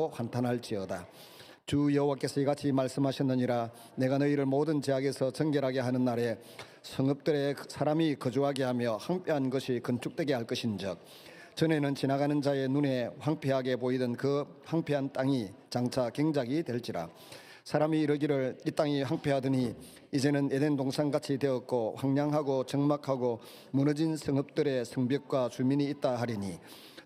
한탄할지어다. 주 여호와께서 이같이 말씀하셨느니라. 내가 너희를 모든 제약에서 정결하게 하는 날에 성읍들에 사람이 거주하게 하며 황폐한 것이 건축되게 할 것인즉, 전에는 지나가는 자의 눈에 황폐하게 보이던 그 황폐한 땅이 장차 경작이 될지라. 사람이 이르기를 이 땅이 황폐하더니 이제는 에덴 동산같이 되었고 황량하고 적막하고 무너진 성읍들의 성벽과 주민이 있다 하리니,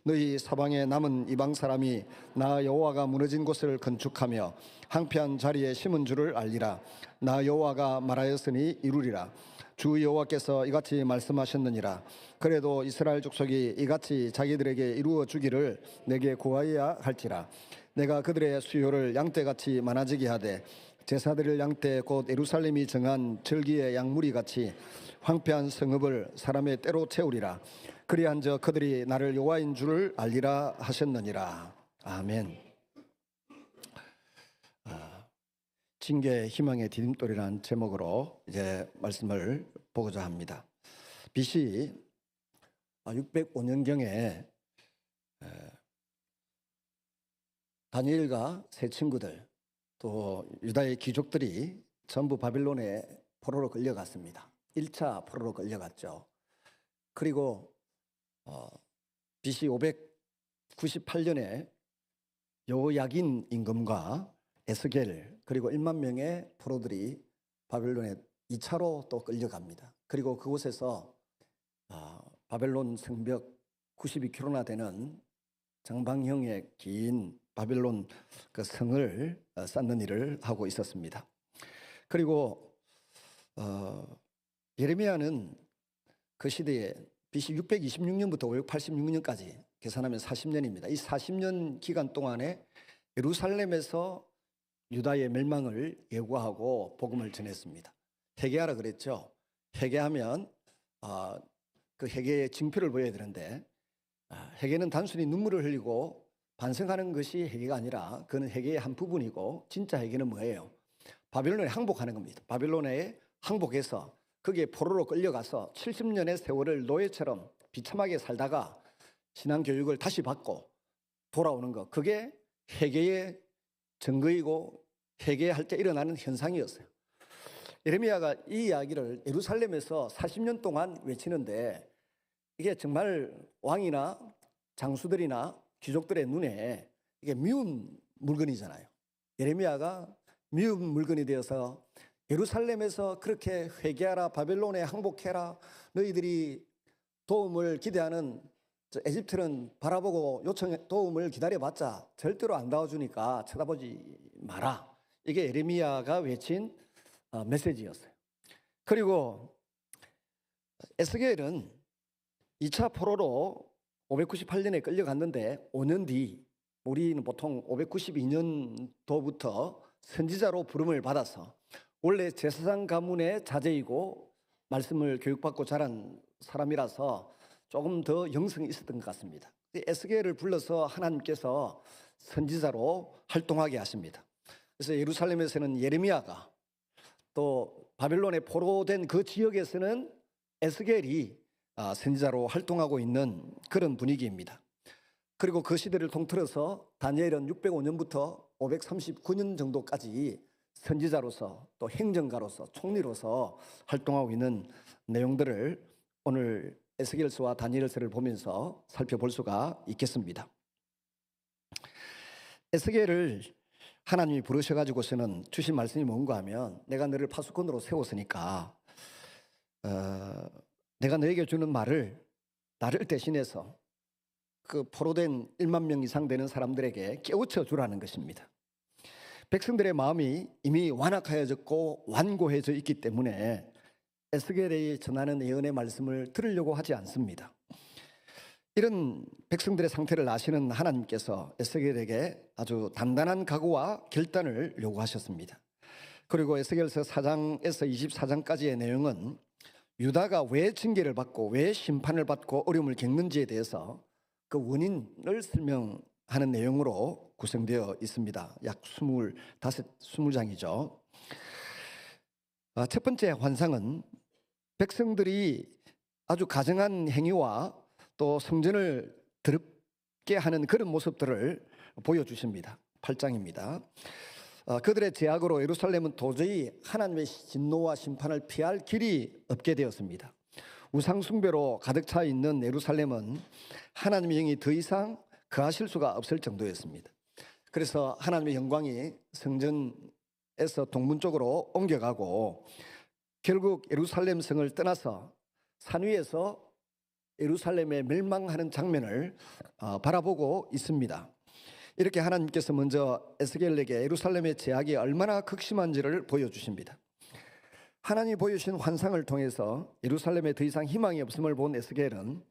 너희 사방에 남은 이방 사람이 나 여호와가 무너진 곳을 건축하며 황폐한 자리에 심은 줄을 알리라. 나 여호와가 말하였으니 이루리라. 주 여호와께서 이같이 말씀하셨느니라. 그래도 이스라엘 족속이 이같이 자기들에게 이루어 주기를 내게 구하여야 할지라. 내가 그들의 수요를 양떼같이 많아지게 하되 제사드릴 양떼 곧 예루살렘이 정한 절기의 양무리같이 황폐한 성읍을 사람의 때로 채우리라. 그리한저 그들이 나를 여호와인 줄을 알리라 하셨느니라. 아멘. 징계의 희망의 디딤돌이라는 제목으로 이제 말씀을 보고자 합니다. BC 605년경에 다니엘과 세 친구들 또 유다의 귀족들이 전부 바빌론의 포로로 끌려갔습니다. 1차 포로로 끌려갔죠. 그리고 BC 598년에 여호야긴 임금과 에스겔 그리고 1만 명의 포로들이 바벨론에 2차로 또 끌려갑니다. 그리고 그곳에서 바벨론 성벽 92km나 되는 정방형의 긴 바벨론 그 성을 쌓는 일을 하고 있었습니다. 그리고 예레미야는 그 시대에 BC 626년부터 586년까지 계산하면 40년입니다. 이 40년 기간 동안에 예루살렘에서 유다의 멸망을 예고하고 복음을 전했습니다. 회개하라 그랬죠. 회개하면 그 회개의 징표를 보여야 되는데, 회개는 단순히 눈물을 흘리고 반성하는 것이 회개가 아니라 그는 회개의 한 부분이고, 진짜 회개는 뭐예요? 바빌론에 항복하는 겁니다. 바빌론에 항복해서 거기에 포로로 끌려가서 70년의 세월을 노예처럼 비참하게 살다가 신앙교육을 다시 받고 돌아오는 것, 그게 회개의 증거이고 회개할 때 일어나는 현상이었어요. 예레미야가 이 이야기를 예루살렘에서 40년 동안 외치는데, 이게 정말 왕이나 장수들이나 귀족들의 눈에 이게 미운 물건이잖아요. 예레미야가 미운 물건이 되어서 예루살렘에서 그렇게 회개하라, 바벨론에 항복해라, 너희들이 도움을 기대하는 에집트는 바라보고 도움을 기다려봤자 절대로 안 나와주니까 쳐다보지 마라. 이게 예레미야가 외친 메시지였어요. 그리고 에스겔은 2차 포로로 598년에 끌려갔는데 5년 뒤, 우리는 보통 592년도부터 선지자로 부름을 받아서, 원래 제사장 가문의 자제이고 말씀을 교육받고 자란 사람이라서 조금 더 영성이 있었던 것 같습니다. 에스겔을 불러서 하나님께서 선지자로 활동하게 하십니다. 그래서 예루살렘에서는 예레미야가, 또 바벨론에 포로된 그 지역에서는 에스겔이 선지자로 활동하고 있는 그런 분위기입니다. 그리고 그 시대를 통틀어서 다니엘은 605년부터 539년 정도까지 선지자로서 또 행정가로서 총리로서 활동하고 있는 내용들을 오늘 에스겔서와 다니엘서를 보면서 살펴볼 수가 있겠습니다. 에스겔을 하나님이 부르셔가지고서는 주신 말씀이 뭔가 하면, 내가 너를 파수꾼으로 세웠으니까 내가 너에게 주는 말을 나를 대신해서 그 포로된 1만 명 이상 되는 사람들에게 깨우쳐 주라는 것입니다. 백성들의 마음이 이미 완악하여졌고 완고해져 있기 때문에 에스겔이 전하는 예언의 말씀을 들으려고 하지 않습니다. 이런 백성들의 상태를 아시는 하나님께서 에스겔에게 아주 단단한 각오와 결단을 요구하셨습니다. 그리고 에스겔서 4장에서 24장까지의 내용은 유다가 왜 징계를 받고 왜 심판을 받고 어려움을 겪는지에 대해서 그 원인을 설명하는 내용으로 구성되어 있습니다. 약 20장이죠. 첫 번째 환상은 백성들이 아주 가증한 행위와 또 성전을 더럽게 하는 그런 모습들을 보여주십니다. 8장입니다. 그들의 죄악으로 예루살렘은 도저히 하나님의 진노와 심판을 피할 길이 없게 되었습니다. 우상 숭배로 가득 차 있는 예루살렘은 하나님의 영이 더 이상 거하실 수가 없을 정도였습니다. 그래서 하나님의 영광이 성전에서 동문 쪽으로 옮겨가고 결국 예루살렘 성을 떠나서 산 위에서 예루살렘에 멸망하는 장면을 바라보고 있습니다. 이렇게 하나님께서 먼저 에스겔에게 예루살렘의 죄악이 얼마나 극심한지를 보여주십니다. 하나님이 보여주신 환상을 통해서 예루살렘에 더 이상 희망이 없음을 본 에스겔은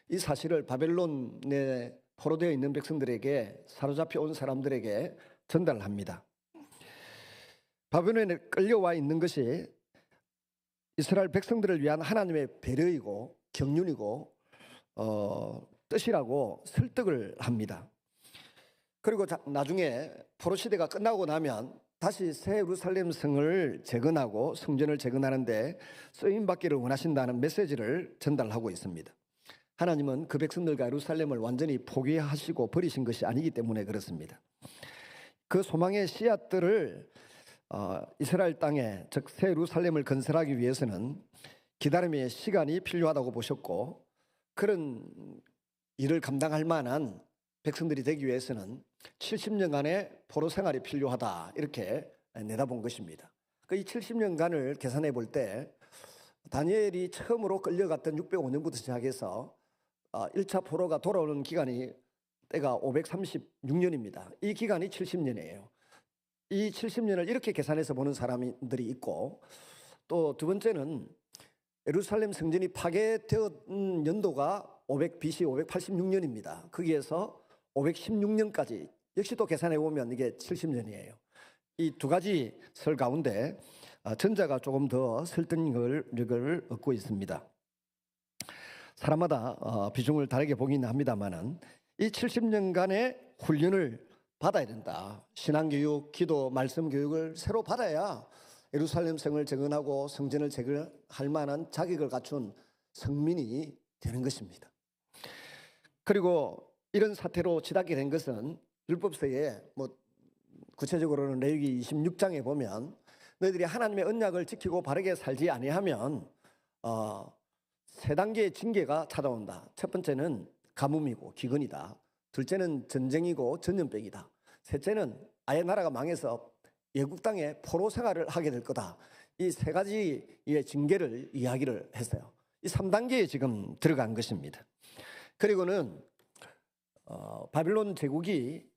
이 사실을 바벨론에 포로되어 있는 백성들에게, 사로잡혀 온 사람들에게 전달합니다. 바벨론에 끌려와 있는 것이 이스라엘 백성들을 위한 하나님의 배려이고 경륜이고 뜻이라고 설득을 합니다. 그리고 나중에 포로 시대가 끝나고 나면 다시 새 예루살렘 성을 재건하고 성전을 재건하는데 쓰임받기를 원하신다는 메시지를 전달하고 있습니다. 하나님은 그 백성들과 예루살렘을 완전히 포기하시고 버리신 것이 아니기 때문에 그렇습니다. 그 소망의 씨앗들을 이스라엘 땅에, 즉 새 예루살렘을 건설하기 위해서는 기다림의 시간이 필요하다고 보셨고, 그런 일을 감당할 만한 백성들이 되기 위해서는 70년간의 포로 생활이 필요하다, 이렇게 내다본 것입니다. 이 70년간을 계산해 볼 때 다니엘이 처음으로 끌려갔던 605년부터 시작해서 1차 포로가 돌아오는 기간이 때가 536년입니다. 이 기간이 70년이에요. 이 70년을 이렇게 계산해서 보는 사람들이 있고, 또 두 번째는 예루살렘 성전이 파괴되었던 연도가 500 BC 586년입니다. 거기에서 516년까지 역시 또 계산해 보면 이게 70년이에요. 이 두 가지 설 가운데 전자가 조금 더 설득력을 얻고 있습니다. 사람마다 비중을 다르게 보긴 합니다만은 이 70년간의 훈련을 받아야 된다. 신앙교육, 기도, 말씀 교육을 새로 받아야 예루살렘 성을 재건하고 성전을 재건할 만한 자격을 갖춘 성민이 되는 것입니다. 그리고 이런 사태로 치닫게 된 것은 율법서에 구체적으로는 레위기 26장에 보면 너희들이 하나님의 언약을 지키고 바르게 살지 아니하면 세 단계의 징계가 찾아온다. 첫 번째는 가뭄이고 기근이다. 둘째는 전쟁이고 전염병이다. 셋째는 아예 나라가 망해서 외국 땅에 포로 생활을 하게 될 거다. 이 세 가지의 징계를 이야기를 했어요. 이 3단계에 지금 들어간 것입니다. 그리고는 바빌론 제국이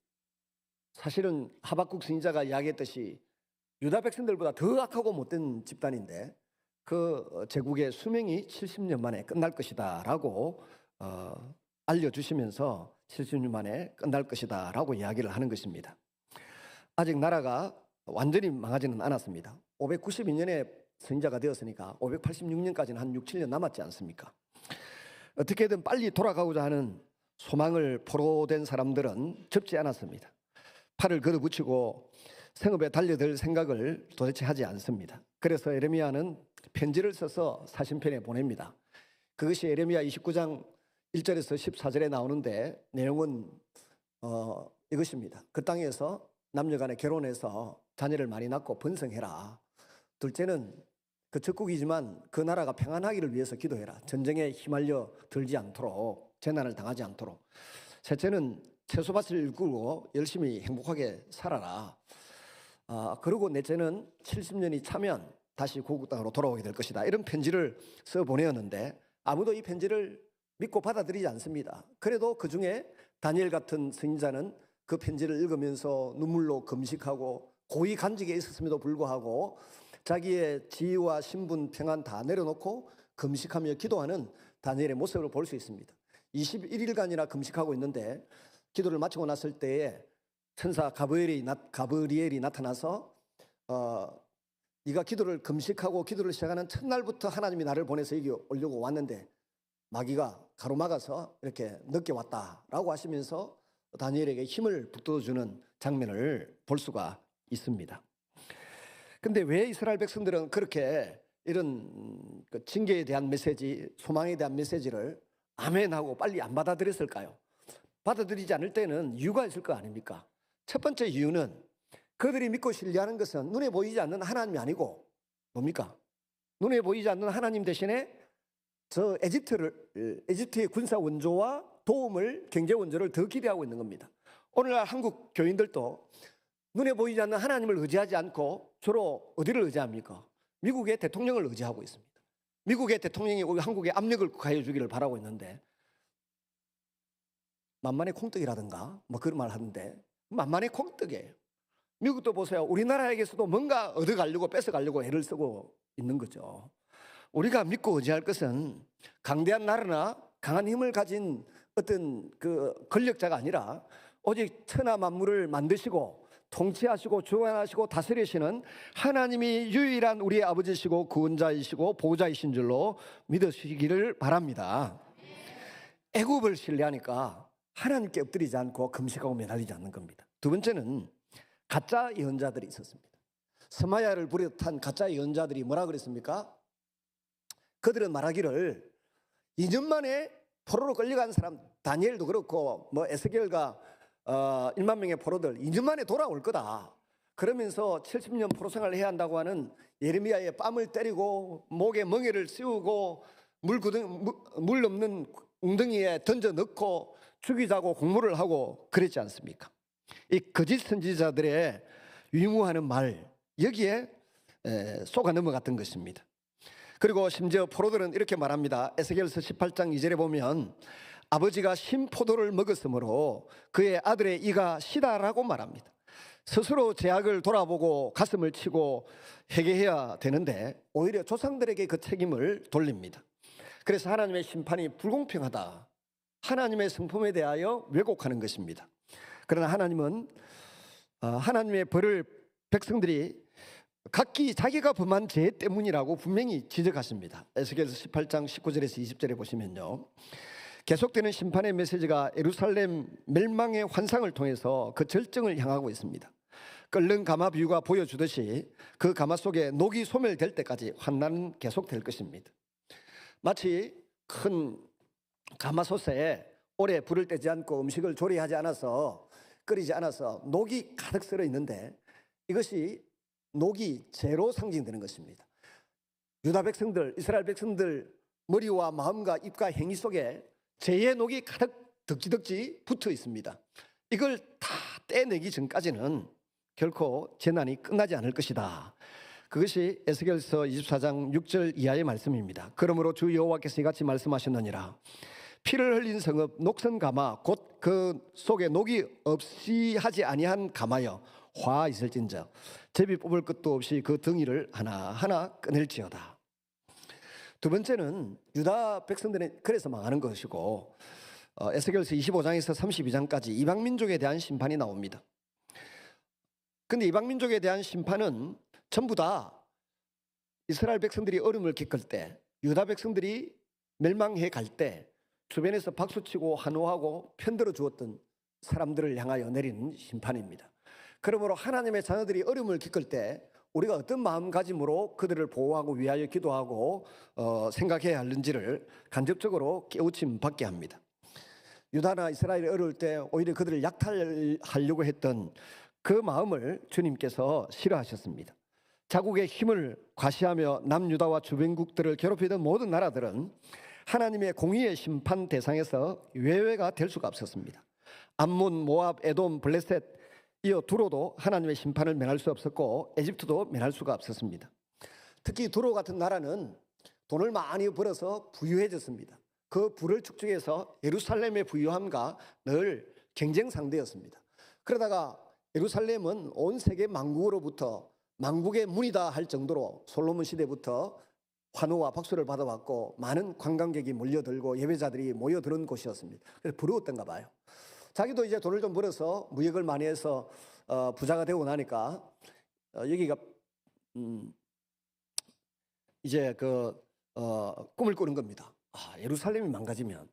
사실은 하박국 선지자가 이야기했듯이 유다 백성들보다 더 악하고 못된 집단인데 그 제국의 수명이 70년 만에 끝날 것이다 라고 알려주시면서 70년 만에 끝날 것이다 라고 이야기를 하는 것입니다. 아직 나라가 완전히 망하지는 않았습니다. 592년에 선지자가 되었으니까 586년까지는 한 6, 7년 남았지 않습니까? 어떻게든 빨리 돌아가고자 하는 소망을 포로된 사람들은 접지 않았습니다. 팔을 걷어붙이고 생업에 달려들 생각을 도대체 하지 않습니다. 그래서 예레미야는 편지를 써서 사신편에 보냅니다. 그것이 예레미야 29장 1절에서 14절에 나오는데 내용은 이것입니다. 그 땅에서 남녀간에 결혼해서 자녀를 많이 낳고 번성해라. 둘째는 그 적국이지만 그 나라가 평안하기를 위해서 기도해라. 전쟁에 휘말려 들지 않도록, 재난을 당하지 않도록. 셋째는 채소밭을 일구고 열심히 행복하게 살아라. 그리고 넷째는 70년이 차면 다시 고국 땅으로 돌아오게 될 것이다. 이런 편지를 써 보내었는데 아무도 이 편지를 믿고 받아들이지 않습니다. 그래도 그중에 다니엘 같은 선지자는 그 편지를 읽으면서 눈물로 금식하고 고위 간직에 있었음에도 불구하고 자기의 지위와 신분, 평안 다 내려놓고 금식하며 기도하는 다니엘의 모습을 볼 수 있습니다. 21일간이나 금식하고 있는데 기도를 마치고 났을 때에 천사 가브리엘이 나타나서 네가 기도를 금식하고 기도를 시작하는 첫날부터 하나님이 나를 보내서 여기 오려고 왔는데 마귀가 가로막아서 이렇게 늦게 왔다라고 하시면서 다니엘에게 힘을 북돋워주는 장면을 볼 수가 있습니다. 근데 왜 이스라엘 백성들은 그렇게 이런 징계에 대한 메시지, 소망에 대한 메시지를 아멘하고 빨리 안 받아들였을까요? 받아들이지 않을 때는 이유가 있을 거 아닙니까? 첫 번째 이유는 그들이 믿고 신뢰하는 것은 눈에 보이지 않는 하나님이 아니고 뭡니까? 눈에 보이지 않는 하나님 대신에 저 에집트의 군사 원조와 도움을, 경제 원조를 더 기대하고 있는 겁니다. 오늘날 한국 교인들도 눈에 보이지 않는 하나님을 의지하지 않고 주로 어디를 의지합니까? 미국의 대통령을 의지하고 있습니다. 미국의 대통령이 우리 한국에 압력을 가해 주기를 바라고 있는데, 만만의 콩떡이라든가 뭐 그런 말 하는데 만만의 콩떡이에요. 미국도 보세요. 우리나라에게서도 뭔가 얻어가려고 뺏어가려고 애를 쓰고 있는 거죠. 우리가 믿고 의지할 것은 강대한 나라나 강한 힘을 가진 어떤 그 권력자가 아니라 오직 천하 만물을 만드시고 통치하시고 주관하시고 다스리시는 하나님이 유일한 우리의 아버지시고 구원자이시고 보호자이신 줄로 믿으시기를 바랍니다. 애굽을 신뢰하니까 하나님께 엎드리지 않고 금식하고 매달리지 않는 겁니다. 두 번째는 가짜 예언자들이 있었습니다. 스마야를 부렸던 가짜 예언자들이 뭐라 그랬습니까? 그들은 말하기를 2년 만에 포로로 끌려간 사람, 다니엘도 그렇고 뭐 에스겔과 1만 명의 포로들 2년 만에 돌아올 거다. 그러면서 70년 포로 생활을 해야 한다고 하는 예레미야의 뺨을 때리고 목에 멍에를 씌우고 물 없는 웅덩이에 던져 넣고 죽이자고 공모를 하고 그랬지 않습니까? 이 거짓 선지자들의 유무하는 말, 여기에 속아 넘어갔던 것입니다. 그리고 심지어 포로들은 이렇게 말합니다. 에스겔서 18장 2절에 보면 아버지가 신포도를 먹었으므로 그의 아들의 이가 시다라고 말합니다. 스스로 죄악을 돌아보고 가슴을 치고 회개해야 되는데 오히려 조상들에게 그 책임을 돌립니다. 그래서 하나님의 심판이 불공평하다, 하나님의 성품에 대하여 왜곡하는 것입니다. 그러나 하나님은 하나님의 벌을 백성들이 각기 자기가 범한 죄 때문이라고 분명히 지적하십니다. 에스겔서 18장 19절에서 20절에 보시면요, 계속되는 심판의 메시지가 예루살렘 멸망의 환상을 통해서 그 절정을 향하고 있습니다. 끓는 가마 비유가 보여주듯이 그 가마 속에 녹이 소멸될 때까지 환난은 계속될 것입니다. 마치 큰 가마솥에 오래 불을 떼지 않고 음식을 조리하지 않아서, 끓이지 않아서 녹이 가득 쓸어 있는데, 이것이 녹이 죄로 상징되는 것입니다. 유다 백성들, 이스라엘 백성들 머리와 마음과 입과 행위 속에 죄의 녹이 가득 덕지덕지 붙어 있습니다. 이걸 다 떼내기 전까지는 결코 재난이 끝나지 않을 것이다. 그것이 에스겔서 24장 6절 이하의 말씀입니다. 그러므로 주 여호와께서 이같이 말씀하셨느니라. 피를 흘린 성읍 녹선 가마 곧 그 속에 녹이 없이 하지 아니한 가마여 화 있을진저 제비 뽑을 것도 없이 그 덩이를 하나하나 꺼낼지어다. 두 번째는 유다 백성들은 그래서 망하는 것이고, 에스겔서 25장에서 32장까지 이방 민족에 대한 심판이 나옵니다. 그런데 이방 민족에 대한 심판은 전부 다 이스라엘 백성들이 어려움을 겪을 때, 유다 백성들이 멸망해 갈 때 주변에서 박수치고 환호하고 편들어 주었던 사람들을 향하여 내리는 심판입니다. 그러므로 하나님의 자녀들이 어려움을 겪을 때 우리가 어떤 마음가짐으로 그들을 보호하고 위하여 기도하고 생각해야 하는지를 간접적으로 깨우침 받게 합니다. 유다나 이스라엘이 어려울 때 오히려 그들을 약탈하려고 했던 그 마음을 주님께서 싫어하셨습니다. 자국의 힘을 과시하며 남유다와 주변국들을 괴롭히던 모든 나라들은 하나님의 공의의 심판 대상에서 외외가 될 수가 없었습니다. 암몬, 모압, 에돔, 블레셋 이어 두로도 하나님의 심판을 면할 수 없었고 에집트도 면할 수가 없었습니다. 특히 두로 같은 나라는 돈을 많이 벌어서 부유해졌습니다. 그 부를 축적해서 예루살렘의 부유함과 늘 경쟁 상대였습니다. 그러다가 예루살렘은 온 세계 만국으로부터 만국의 문이다 할 정도로 솔로몬 시대부터 환호와 박수를 받아왔고 많은 관광객이 몰려들고 예배자들이 모여드는 곳이었습니다. 그래서 부러웠던가 봐요. 자기도 이제 돈을 좀 벌어서 무역을 많이 해서 부자가 되고 나니까 여기가 이제 꿈을 꾸는 겁니다. 예루살렘이 망가지면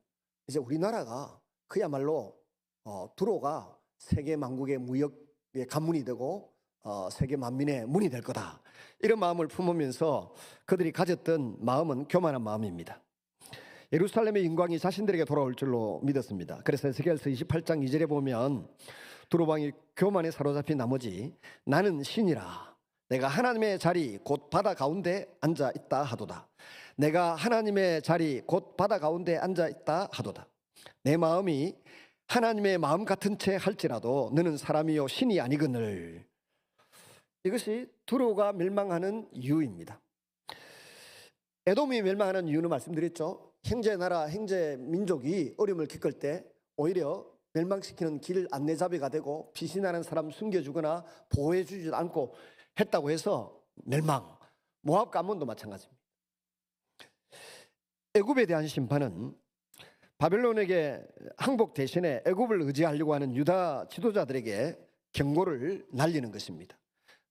이제 우리나라가 그야말로 두로가 세계 만국의 무역의 관문이 되고 세계 만민의 문이 될 거다. 이런 마음을 품으면서 그들이 가졌던 마음은 교만한 마음입니다. 예루살렘의 영광이 자신들에게 돌아올 줄로 믿었습니다. 그래서 에스겔서 28장 2절에 보면 두로방이 교만에 사로잡힌 나머지 나는 신이라 내가 하나님의 자리 곧 바다 가운데 앉아 있다 하도다. 내가 하나님의 자리 곧 바다 가운데 앉아 있다 하도다. 내 마음이 하나님의 마음 같은 채 할지라도 너는 사람이요 신이 아니거늘. 이것이 두로가 멸망하는 이유입니다. 에돔이 멸망하는 이유는 말씀드렸죠. 형제 나라, 형제 민족이 어려움을 겪을 때 오히려 멸망시키는 길 안내자비가 되고 피신하는 사람 숨겨주거나 보호해주지 않고 했다고 해서 멸망. 모압과 암몬도 마찬가지입니다. 애굽에 대한 심판은 바벨론에게 항복 대신에 애굽을 의지하려고 하는 유다 지도자들에게 경고를 날리는 것입니다.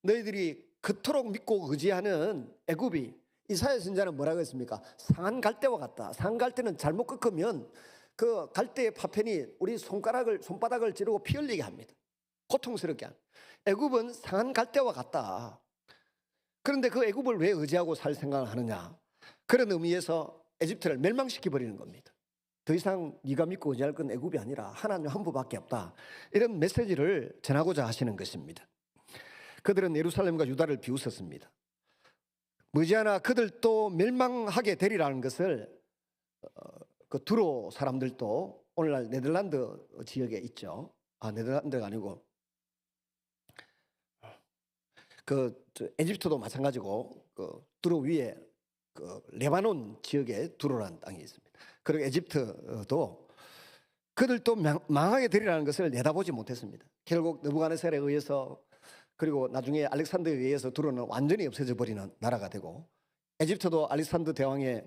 너희들이 그토록 믿고 의지하는 애굽이, 이사야 선지자는 뭐라고 했습니까? 상한 갈대와 같다. 상한 갈대는 잘못 꺾으면 그 갈대의 파편이 우리 손바닥을 찌르고 피 흘리게 합니다. 고통스럽게 합니다. 애굽은 상한 갈대와 같다. 그런데 그 애굽을 왜 의지하고 살 생각을 하느냐? 그런 의미에서 에집트를 멸망시켜 버리는 겁니다. 더 이상 네가 믿고 의지할 건 애굽이 아니라 하나님 한 분밖에 없다. 이런 메시지를 전하고자 하시는 것입니다. 그들은 예루살렘과 유다를 비웃었습니다. 머지않아 그들도 멸망하게 되리라는 것을 그 두로 사람들도 오늘날 네덜란드 지역에 있죠. 네덜란드가 아니고 그 에집트도 마찬가지고 그 두로 위에 그 레바논 지역에 두로라는 땅이 있습니다. 그리고 에집트도 그들도 망하게 되리라는 것을 내다보지 못했습니다. 결국 느부갓네살에 의해서 그리고 나중에 알렉산더에 의해서 두로는 완전히 없어져 버리는 나라가 되고 에집트도 알렉산더 대왕의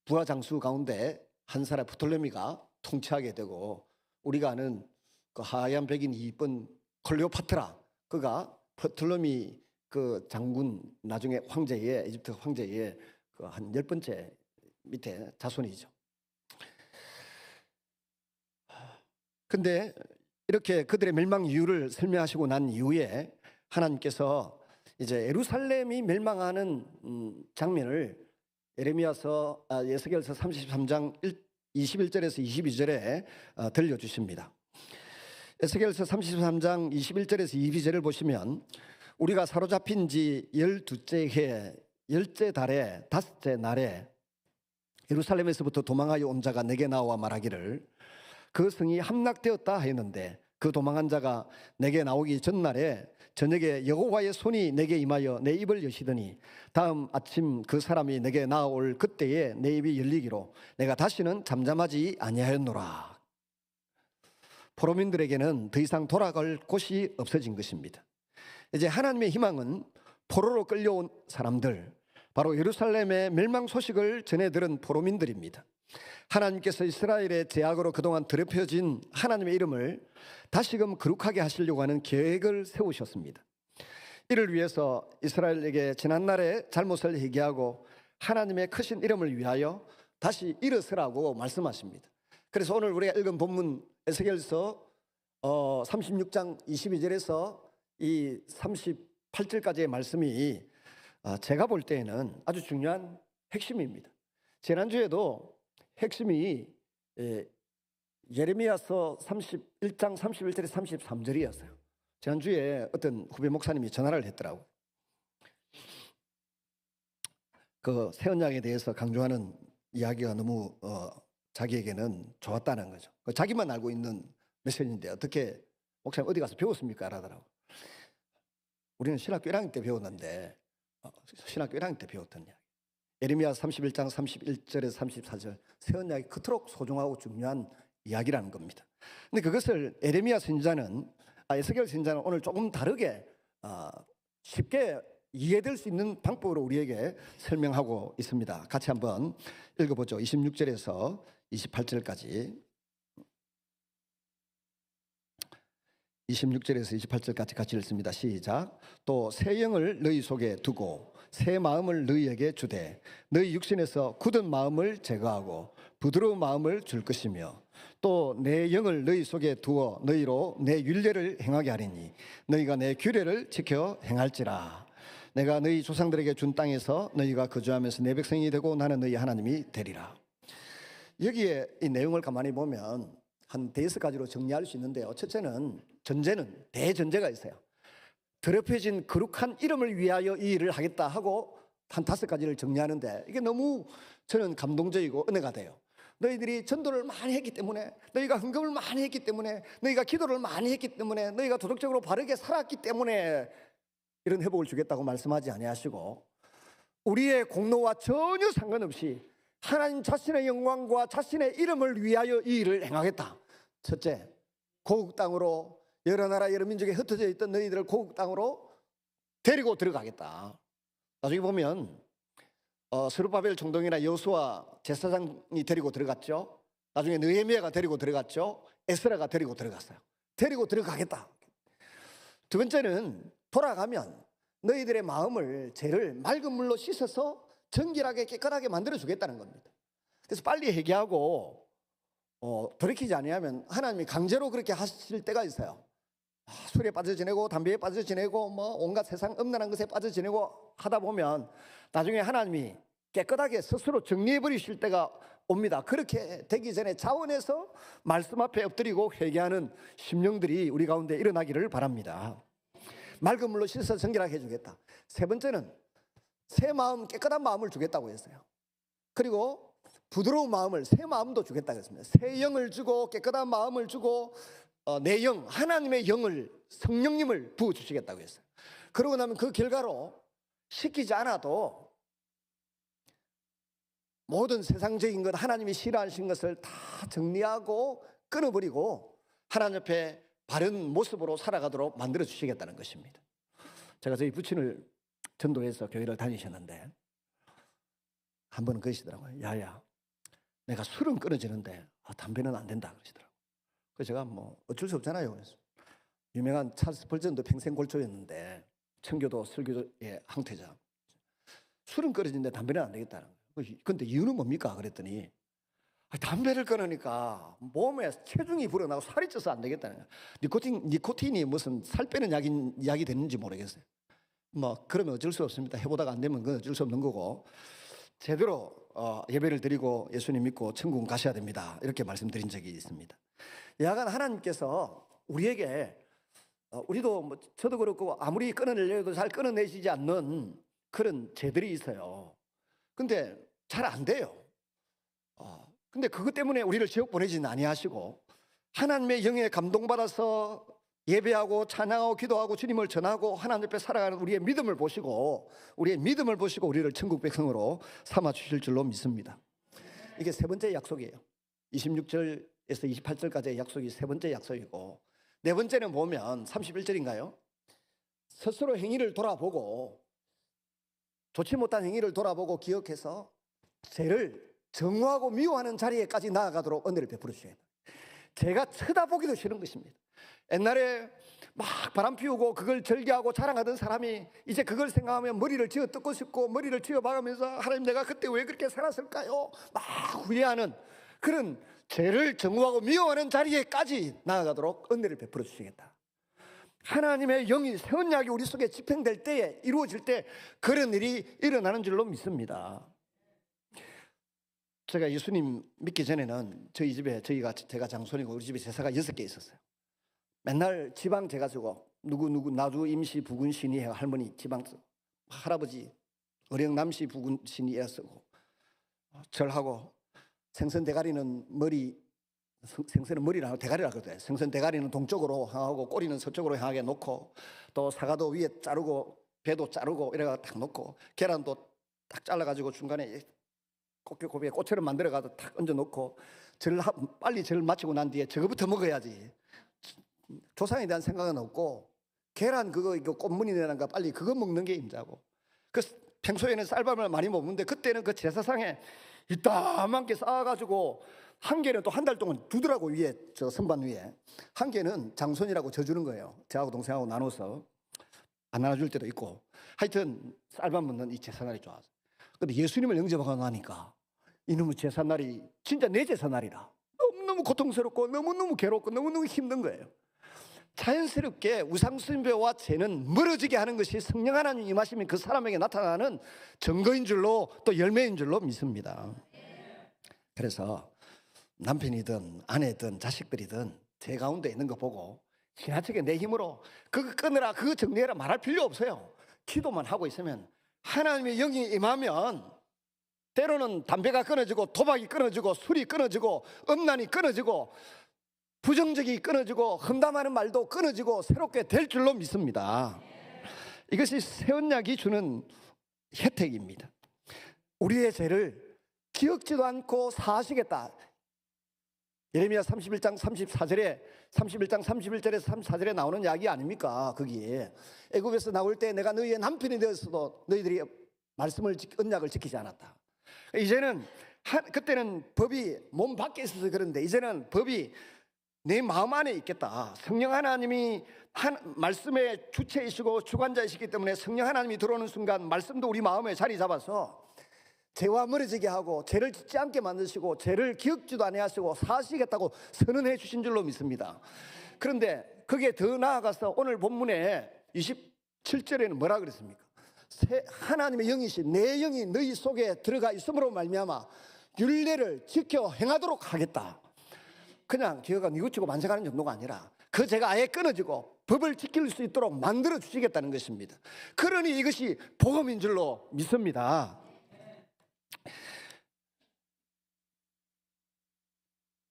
부하 장수 가운데 한 사람 프톨레미가 통치하게 되고 우리가 아는 그 하얀 백인 이쁜 클레오파트라 그가 프톨레미 그 장군 나중에 황제의 에집트 황제의 그 한 10번째 밑에 자손이죠. 근데 이렇게 그들의 멸망 이유를 설명하시고 난 이후에 하나님께서 이제 예루살렘이 멸망하는 장면을 에스겔서 33장 21절에서 22절에 들려주십니다. 에스겔서 33장 21절에서 22절을 보시면 우리가 사로잡힌 지 12째 해 10째 달에 5째 날에 예루살렘에서부터 도망하여 온 자가 내게 나와 말하기를 그 성이 함락되었다 하였는데 그 도망한 자가 내게 나오기 전날에 저녁에 여호와의 손이 내게 임하여 내 입을 여시더니 다음 아침 그 사람이 내게 나올 그때에 내 입이 열리기로 내가 다시는 잠잠하지 아니하였노라. 포로민들에게는 더 이상 돌아갈 곳이 없어진 것입니다. 이제 하나님의 희망은 포로로 끌려온 사람들, 바로 예루살렘의 멸망 소식을 전해 들은 포로민들입니다. 하나님께서 이스라엘의 제약으로 그동안 더럽혀진 하나님의 이름을 다시금 거룩하게 하시려고 하는 계획을 세우셨습니다. 이를 위해서 이스라엘에게 지난날의 잘못을 회개하고 하나님의 크신 이름을 위하여 다시 일어서라고 말씀하십니다. 그래서 오늘 우리가 읽은 본문 에스겔서 36장 22절에서 이 38절까지의 말씀이 제가 볼 때에는 아주 중요한 핵심입니다. 지난주에도 핵심이 예레미야서 31장 31절에 33절이었어요. 지난주에 어떤 후배 목사님이 전화를 했더라고요. 그 새 언약에 대해서 강조하는 이야기가 너무 자기에게는 좋았다는 거죠. 자기만 알고 있는 메시지인데 어떻게 목사님 어디 가서 배웠습니까? 라더라고요. 우리는 신학교 1학년 때 배웠는데 신학교 1학년 때 배웠던 이야기. 예레미야 31장 31절에서 34절 새 언약이 그토록 소중하고 중요한 이야기라는 겁니다. 근데 그것을 에스겔 선지자는 오늘 조금 다르게 쉽게 이해될 수 있는 방법으로 우리에게 설명하고 있습니다. 같이 한번 읽어보죠. 26절에서 28절까지 26절에서 28절까지 같이 읽습니다. 시작. 또 새 영을 너희 속에 두고 새 마음을 너희에게 주되 너희 육신에서 굳은 마음을 제거하고 부드러운 마음을 줄 것이며 또 내 영을 너희 속에 두어 너희로 내 율례를 행하게 하리니 너희가 내 규례를 지켜 행할지라. 내가 너희 조상들에게 준 땅에서 너희가 거주하면서 내 백성이 되고 나는 너희 하나님이 되리라. 여기에 이 내용을 가만히 보면 한 5가지로 정리할 수 있는데요. 첫째는 전제는 대전제가 있어요. 더럽혀진 거룩한 이름을 위하여 이 일을 하겠다 하고 한 5가지를 정리하는데 이게 너무 저는 감동적이고 은혜가 돼요. 너희들이 전도를 많이 했기 때문에, 너희가 헌금을 많이 했기 때문에, 너희가 기도를 많이 했기 때문에, 너희가 도덕적으로 바르게 살았기 때문에 이런 회복을 주겠다고 말씀하지 아니하시고, 우리의 공로와 전혀 상관없이 하나님 자신의 영광과 자신의 이름을 위하여 이 일을 행하겠다. 첫째, 고국 땅으로, 여러 나라 여러 민족에 흩어져 있던 너희들을 고국 땅으로 데리고 들어가겠다. 나중에 보면 스룹바벨 총독이나 여호수아 제사장이 데리고 들어갔죠. 나중에 느헤미야가 데리고 들어갔죠. 에스라가 데리고 들어갔어요. 데리고 들어가겠다. 두 번째는 돌아가면 너희들의 마음을, 죄를 맑은 물로 씻어서 정결하게 깨끗하게 만들어 주겠다는 겁니다. 그래서 빨리 회개하고 돌이키지 아니하면 하나님이 강제로 그렇게 하실 때가 있어요. 술에 빠져 지내고 담배에 빠져 지내고 온갖 세상 음란한 것에 빠져 지내고 하다 보면 나중에 하나님이 깨끗하게 스스로 정리해 버리실 때가 옵니다. 그렇게 되기 전에 자원해서 말씀 앞에 엎드리고 회개하는 심령들이 우리 가운데 일어나기를 바랍니다. 맑은 물로 씻어서 정결하게 해주겠다. 세 번째는 새 마음, 깨끗한 마음을 주겠다고 했어요. 그리고 부드러운 마음을, 새 마음도 주겠다고 했습니다. 새 영을 주고 깨끗한 마음을 주고 내 영, 하나님의 영을, 성령님을 부어주시겠다고 했어요. 그러고 나면 그 결과로 시키지 않아도 모든 세상적인 것, 하나님이 싫어하신 것을 다 정리하고 끊어버리고 하나님 앞에 바른 모습으로 살아가도록 만들어 주시겠다는 것입니다. 제가 저희 부친을 전도해서 교회를 다니셨는데 한 번은 그러시더라고요. 야야, 내가 술은 끊어지는데 담배는 안 된다 그러시더라고요. 그래서 제가 어쩔 수 없잖아요. 그래서 유명한 찰스 스펄전도 평생 골조였는데 청교도 설교의 항태자. 술은 끊어지는데 담배는 안 되겠다는 거예요. 그런데 이유는 뭡니까? 그랬더니 담배를 끊으니까 몸에 체중이 불어나고 살이 쪄서 안 되겠다는 거예요. 니코틴이 무슨 살 빼는 약이 됐는지 모르겠어요. 그러면 어쩔 수 없습니다. 해보다가 안 되면 그건 어쩔 수 없는 거고, 제대로 예배를 드리고 예수님 믿고 천국 가셔야 됩니다. 이렇게 말씀드린 적이 있습니다. 야간 하나님께서 우리에게 우리도 저도 그렇고 아무리 끊어내려도 잘 끊어내시지 않는 그런 죄들이 있어요. 근데 잘 안 돼요. 근데 그것 때문에 우리를 지옥 보내지는 아니하시고 하나님의 영에 감동받아서 예배하고 찬양하고 기도하고 주님을 전하고 하나님 앞에 살아가는 우리의 믿음을 보시고 우리를 천국 백성으로 삼아 주실 줄로 믿습니다. 이게 세 번째 약속이에요. 26절에서 28절까지의 약속이 세 번째 약속이고, 네 번째는 보면 31절인가요? 스스로 행위를 돌아보고, 좋지 못한 행위를 돌아보고 기억해서 죄를 정오하고 미워하는 자리에까지 나아가도록 은혜를 베풀어 주셔야 돼요. 제가 쳐다보기도 싫은 것입니다. 옛날에 막 바람 피우고 그걸 절개하고 자랑하던 사람이 이제 그걸 생각하면 머리를 쥐어 뜯고 싶고 머리를 쥐어 박으면서 하나님 내가 그때 왜 그렇게 살았을까요? 막 후회하는 그런 죄를 정오하고 미워하는 자리에까지 나아가도록 은혜를 베풀어 주시겠다. 하나님의 영이 새 언약이 우리 속에 집행될 때에, 이루어질 때 그런 일이 일어나는 줄로 믿습니다. 제가 예수님 믿기 전에는 저희 집에 제가 장손이고 우리 집에 제사가 6개 있었어요. 맨날 지방 재가지고 누구 나주 임시 부군 신이 할머니 지방 할아버지 어령 남시 부군 신이 애 쓰고 절하고 생선 대가리는 생선은 머리라고 대가리라고 그래요. 생선 대가리는 동쪽으로 향하고 꼬리는 서쪽으로 향하게 놓고, 또 사과도 위에 자르고 배도 자르고 이래가 딱 놓고, 계란도 딱 잘라가지고 중간에 고비에 꽃처럼 만들어가서 탁 얹어 놓고, 빨리 절 마치고 난 뒤에 저거부터 먹어야지. 조상에 대한 생각은 없고, 계란 이거 꽃무늬라는 거 빨리 그거 먹는 게 임자고. 평소에는 쌀밥을 많이 먹는데 그때는 그 제사상에 이따만게 쌓아가지고 한 개는 또 한 달 동안 두더라고. 위에 저 선반 위에 한 개는 장손이라고 져주는 거예요. 저하고 동생하고 나눠서 안 나눠줄 때도 있고. 하여튼 쌀밥 먹는 이 제사날이 좋아서. 근데 예수님을 영접하고 나니까 이놈의 제사날이 진짜 내 제사날이라 너무너무 고통스럽고 너무너무 괴롭고 너무너무 힘든 거예요. 자연스럽게 우상숭배와 죄는 멀어지게 하는 것이 성령 하나님 임하시면 그 사람에게 나타나는 증거인 줄로 또 열매인 줄로 믿습니다. 그래서 남편이든 아내든 자식들이든 제 가운데 있는 거 보고 지나치게 내 힘으로 그거 끊으라 그거 정리해라 말할 필요 없어요. 기도만 하고 있으면 하나님의 영이 임하면 때로는 담배가 끊어지고 도박이 끊어지고 술이 끊어지고 음란이 끊어지고 부정적이 끊어지고 험담하는 말도 끊어지고 새롭게 될 줄로 믿습니다. 이것이 새 언약이 주는 혜택입니다. 우리의 죄를 기억지도 않고 사하시겠다. 예레미야 31장 34절에 31장 31절에서 34절에 나오는 이야기 아닙니까? 거기에 애굽에서 나올 때 내가 너희의 남편이 되었어도 너희들이 말씀을 언약을 지키지 않았다. 이제는 그때는 법이 몸 밖에 있어서 그런데 이제는 법이 내 마음 안에 있겠다. 성령 하나님이 말씀의 주체이시고 주관자이시기 때문에 성령 하나님이 들어오는 순간 말씀도 우리 마음에 자리 잡아서 죄와 멀어지게 하고 죄를 짓지 않게 만드시고 죄를 기억지도 아니하시고 사하시겠다고 선언해 주신 줄로 믿습니다. 그런데 그게 더 나아가서 오늘 본문에 27절에는 뭐라 그랬습니까? 하나님의 영이신 내 영이 너희 속에 들어가 있음으로 말미암아 율례를 지켜 행하도록 하겠다. 그냥 기어가 뉘우치고 만져가는 정도가 아니라 그 죄가 아예 끊어지고 법을 지킬 수 있도록 만들어 주시겠다는 것입니다. 그러니 이것이 복음인 줄로 믿습니다.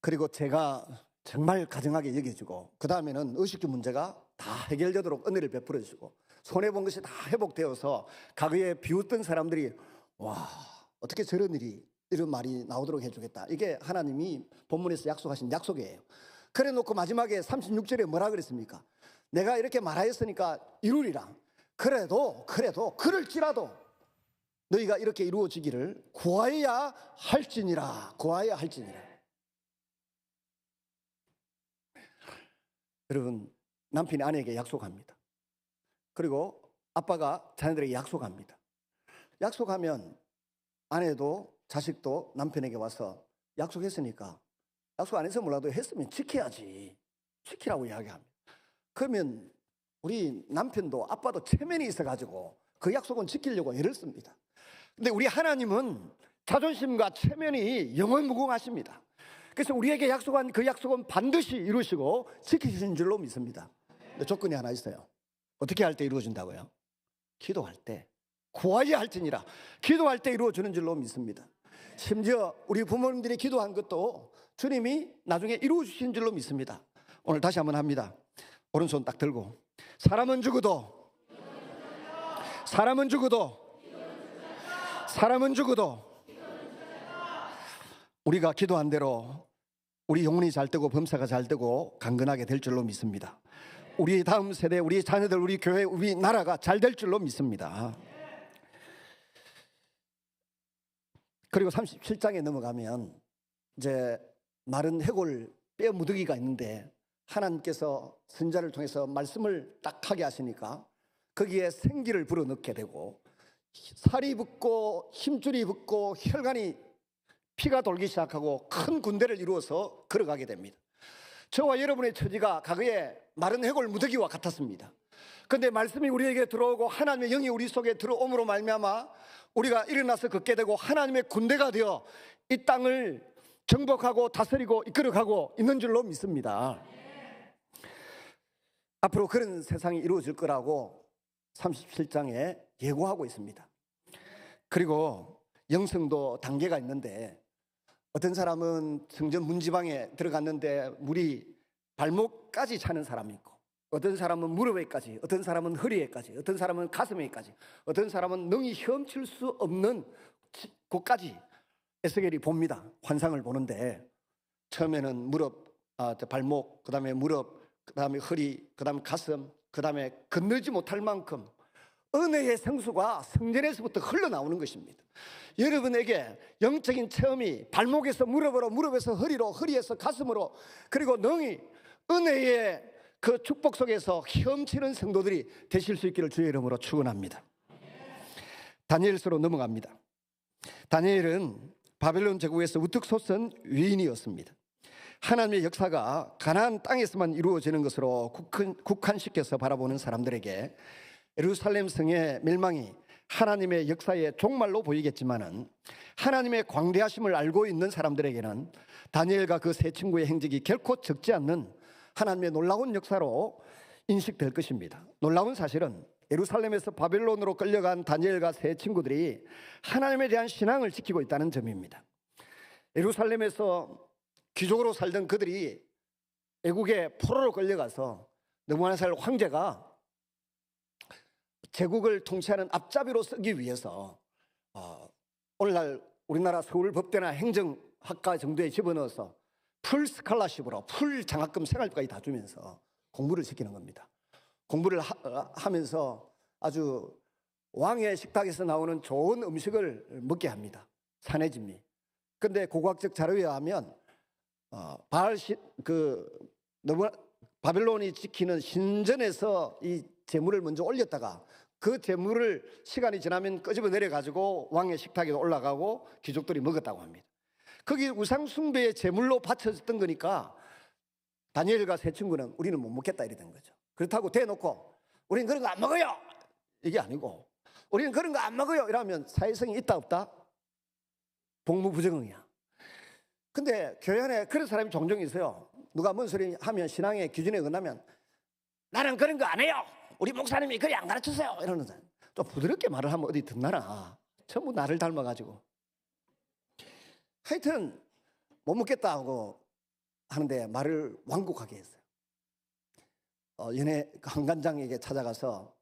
그리고 제가 정말 가정하게 여겨지고 그 다음에는 의식주 문제가 다 해결되도록 은혜를 베풀어 주시고 손해본 것이 다 회복되어서 과거에 비웃던 사람들이 와 어떻게 저런 일이 이런 말이 나오도록 해주겠다. 이게 하나님이 본문에서 약속하신 약속이에요. 그래 놓고 마지막에 36절에 뭐라 그랬습니까? 내가 이렇게 말하였으니까 이루리라. 그래도 그럴지라도 너희가 이렇게 이루어지기를 구하여야 할지니라. 구하여야 할지니라. 여러분 남편이 아내에게 약속합니다. 그리고 아빠가 자녀들에게 약속합니다. 약속하면 아내도 자식도 남편에게 와서 약속했으니까 약속 안 해서 몰라도 했으면 지켜야지. 지키라고 이야기합니다. 그러면 우리 남편도 아빠도 체면이 있어가지고 그 약속은 지키려고 애를 씁니다. 근데 우리 하나님은 자존심과 체면이 영원무궁하십니다. 그래서 우리에게 약속한 그 약속은 반드시 이루시고 지키신 줄로 믿습니다. 근데 조건이 하나 있어요. 어떻게 할 때 이루어진다고요? 기도할 때 구하여야 할지니라. 기도할 때 이루어지는 줄로 믿습니다. 심지어 우리 부모님들이 기도한 것도 주님이 나중에 이루어주신 줄로 믿습니다. 오늘 다시 한번 합니다. 오른손 딱 들고 사람은 죽어도 우리가 기도한 대로 우리 영혼이 잘 되고 범사가 잘 되고 강건하게 될 줄로 믿습니다. 우리 다음 세대, 우리 자녀들, 우리 교회, 우리 나라가 잘 될 줄로 믿습니다. 그리고 37장에 넘어가면 이제 마른 해골 뼈 무더기가 있는데 하나님께서 선자를 통해서 말씀을 딱 하게 하시니까 거기에 생기를 불어넣게 되고 살이 붙고 힘줄이 붙고 혈관이 피가 돌기 시작하고 큰 군대를 이루어서 걸어가게 됩니다. 저와 여러분의 처지가 과거에 마른 해골 무더기와 같았습니다. 그런데 말씀이 우리에게 들어오고 하나님의 영이 우리 속에 들어옴으로 말미암아 우리가 일어나서 걷게 되고 하나님의 군대가 되어 이 땅을 정복하고 다스리고 이끌어가고 있는 줄로 믿습니다. 앞으로 그런 세상이 이루어질 거라고 37장에 예고하고 있습니다. 그리고 영성도 단계가 있는데 어떤 사람은 성전 문지방에 들어갔는데 물이 발목까지 차는 사람이 있고 어떤 사람은 무릎에까지, 어떤 사람은 허리에까지, 어떤 사람은 가슴에까지, 어떤 사람은 능히 헤엄칠 수 없는 곳까지 에스겔이 봅니다. 환상을 보는데 처음에는 발목, 그 다음에 무릎, 그 다음에 허리, 그 다음에 가슴, 그 다음에 건너지 못할 만큼 은혜의 생수가 성전에서부터 흘러나오는 것입니다. 여러분에게 영적인 체험이 발목에서 무릎으로, 무릎에서 허리로, 허리에서 가슴으로, 그리고 능히 은혜의 그 축복 속에서 헤엄치는 성도들이 되실 수 있기를 주의 이름으로 축원합니다. 다니엘서로 넘어갑니다. 다니엘은 바벨론 제국에서 우뚝 솟은 위인이었습니다. 하나님의 역사가 가나안 땅에서만 이루어지는 것으로 국한시켜서 바라보는 사람들에게 예루살렘 성의 멸망이 하나님의 역사의 종말로 보이겠지만은 하나님의 광대하심을 알고 있는 사람들에게는 다니엘과 그 세 친구의 행적이 결코 적지 않는 하나님의 놀라운 역사로 인식될 것입니다. 놀라운 사실은 예루살렘에서 바벨론으로 끌려간 다니엘과 세 친구들이 하나님에 대한 신앙을 지키고 있다는 점입니다. 예루살렘에서 귀족으로 살던 그들이 애국의 포로로 끌려가서 느부갓네살 황제가 제국을 통치하는 앞잡이로 쓰기 위해서 오늘날 우리나라 서울법대나 행정학과 정도에 집어넣어서 풀 스칼라십으로 풀 장학금 생활비까지 다 주면서 공부를 시키는 겁니다. 공부를 하면서 아주 왕의 식탁에서 나오는 좋은 음식을 먹게 합니다. 사내진미. 그런데 고고학적 자료에 의하면 바벨론이 지키는 신전에서 이 제물을 먼저 올렸다가 그 제물을 시간이 지나면 끄집어 내려가지고 왕의 식탁에 올라가고 귀족들이 먹었다고 합니다. 거기 우상 숭배의 제물로 바쳐졌던 거니까 다니엘과 세 친구는 우리는 못 먹겠다 이래 된 거죠. 그렇다고 대놓고 우리는 그런 거 안 먹어요 이게 아니고, 우리는 그런 거 안 먹어요 이러면 사회성이 있다 없다? 복무부정응이야. 근데 교회 안에 그런 사람이 종종 있어요. 누가 뭔 소리 하면 신앙의 기준에 어긋나면 나는 그런 거 안 해요, 우리 목사님이 그래 안 가르쳤어요 이러는 사람. 좀 부드럽게 말을 하면 어디 듣나나. 전부 나를 닮아가지고. 하여튼 못 먹겠다 하고 하는데 말을 완곡하게 했어요. 연예 한간장에게 찾아가서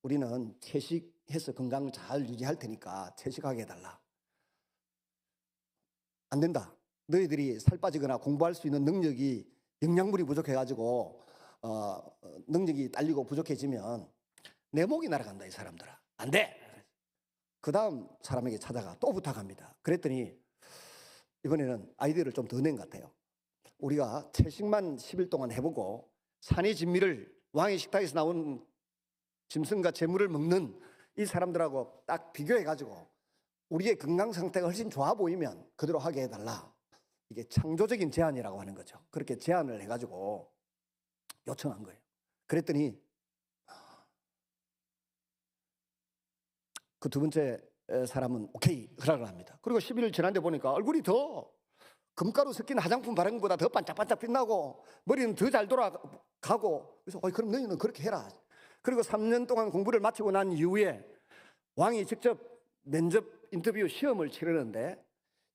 우리는 채식해서 건강 잘 유지할 테니까 채식하게 해달라. 안 된다. 너희들이 살 빠지거나 공부할 수 있는 능력이 영양분이 부족해가지고 능력이 딸리고 부족해지면 내 목이 날아간다 이 사람들아. 안 돼. 그 다음 사람에게 찾아가 또 부탁합니다. 그랬더니 이번에는 아이디어를 좀 더 낸 것 같아요. 우리가 채식만 10일 동안 해보고 산의 진미를 왕의 식탁에서 나온 짐승과 재물을 먹는 이 사람들하고 딱 비교해가지고 우리의 건강 상태가 훨씬 좋아 보이면 그대로 하게 해달라. 이게 창조적인 제안이라고 하는 거죠. 그렇게 제안을 해가지고 요청한 거예요. 그랬더니 그 두 번째 사람은 오케이 허락을 합니다. 그리고 10일 지났는데 보니까 얼굴이 더 금가루 섞인 화장품 바른 것보다 더 반짝반짝 빛나고 머리는 더 잘 돌아가고, 그래서 그럼 너희는 그렇게 해라. 그리고 3년 동안 공부를 마치고 난 이후에 왕이 직접 면접 인터뷰 시험을 치르는데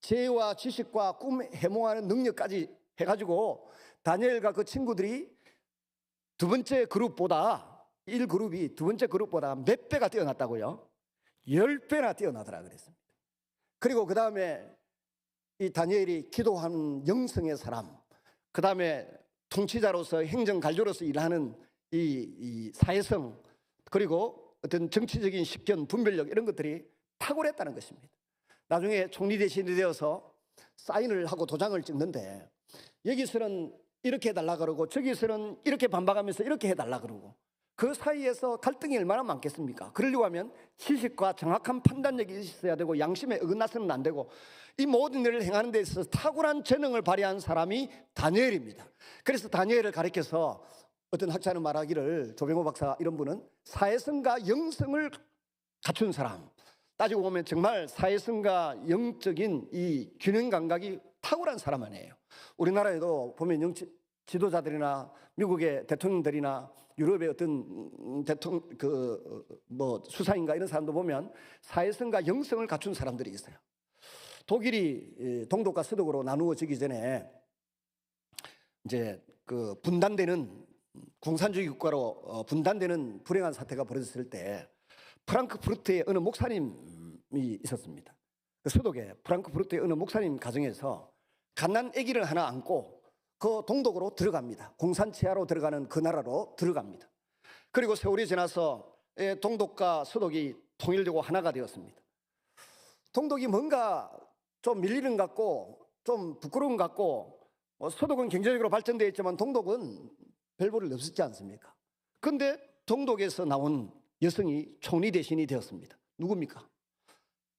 지혜와 지식과 꿈 해몽하는 능력까지 해가지고 다니엘과 그 친구들이 두 번째 그룹보다 1그룹이 두 번째 그룹보다 몇 배가 뛰어났다고요? 10배나 뛰어나더라 그랬습니다. 그리고 그 다음에 이 다니엘이 기도하는 영성의 사람, 그 다음에 통치자로서 행정관료로서 일하는 이 사회성, 그리고 어떤 정치적인 식견, 분별력 이런 것들이 탁월했다는 것입니다. 나중에 총리 대신이 되어서 사인을 하고 도장을 찍는데 여기서는 이렇게 해달라 그러고 저기서는 이렇게 반박하면서 이렇게 해달라 그러고 그 사이에서 갈등이 얼마나 많겠습니까? 그러려고 하면 지식과 정확한 판단력이 있어야 되고 양심에 어긋나서는 안 되고 이 모든 일을 행하는 데 있어서 탁월한 재능을 발휘한 사람이 다니엘입니다. 그래서 다니엘을 가리켜서 어떤 학자는 말하기를, 조병호 박사 이런 분은 사회성과 영성을 갖춘 사람, 따지고 보면 정말 사회성과 영적인 이 균형 감각이 탁월한 사람 아니에요. 우리나라에도 보면 지도자들이나 미국의 대통령들이나 유럽의 어떤 수사인가 이런 사람도 보면 사회성과 영성을 갖춘 사람들이 있어요. 독일이 동독과 서독으로 나누어지기 전에 이제 그 분단되는 공산주의 국가로 분단되는 불행한 사태가 벌어졌을 때 프랑크푸르트에 어느 목사님이 있었습니다. 그 서독에 프랑크푸르트의 어느 목사님 가정에서 갓난 아기를 하나 안고 그 동독으로 들어갑니다. 공산치하로 들어가는 그 나라로 들어갑니다. 그리고 세월이 지나서 동독과 서독이 통일되고 하나가 되었습니다. 동독이 뭔가 좀 밀리는 것 같고 좀 부끄러운 것 같고 서독은 경제적으로 발전되어 있지만 동독은 별 볼일 없었지 않습니까? 그런데 동독에서 나온 여성이 총리 대신이 되었습니다. 누굽니까?